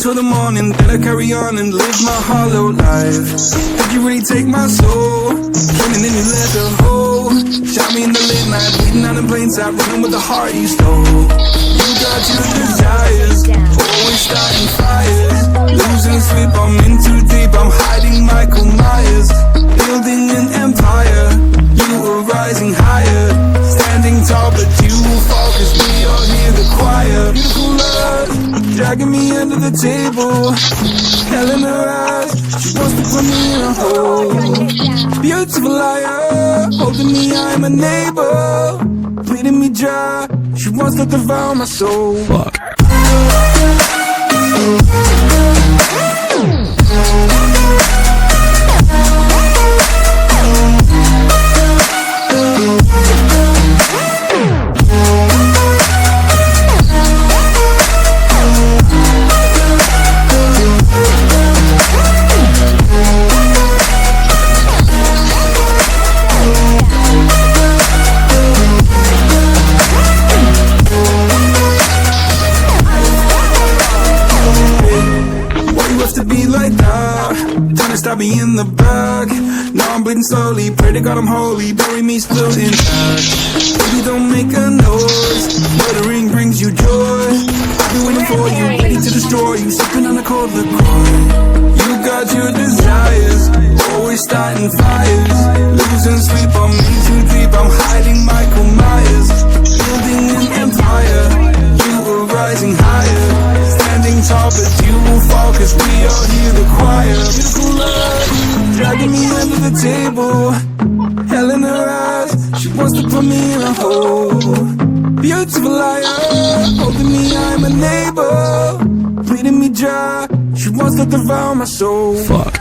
till the morning, then I carry on and live my hollow life. Did you really take my soul? Came and then you left a hole. Shot me in the late night, bleeding out in plain sight, running with the heart you stole. You got your desires, always starting fires. Losing sleep, I'm in too deep, I'm hiding Michael Myers. Building an empire, you were rising higher. Standing tall, but you will fall, cause we all hear the choir. Beautiful love, dragging me under the table. Hell in her eyes, she wants to put me in a hole. Beautiful liar, holding me, I'm a neighbor. Bleeding me dry, she wants to devour my soul. Fuck. Stop me in the back. Now I'm bleeding slowly. Pray to God I'm holy. Bury me still intact. Baby, don't make a noise. Murdering brings you joy. I've been waiting for you, ready to destroy you. Sipping on a cold liqueur. You got your desires, always starting fires. Losing sleep, I'm in too deep. I'm hiding Michael Myers. Building an empire, you were rising higher. Standing tall, but you will fall, cause we all hear the choir. Beautiful love, dragging me under the table. Hell in her eyes, she wants to put me in a hole. Beautiful liar, holding me, I'm a neighbor. Bleeding me dry, she wants to devour my soul. Fuck.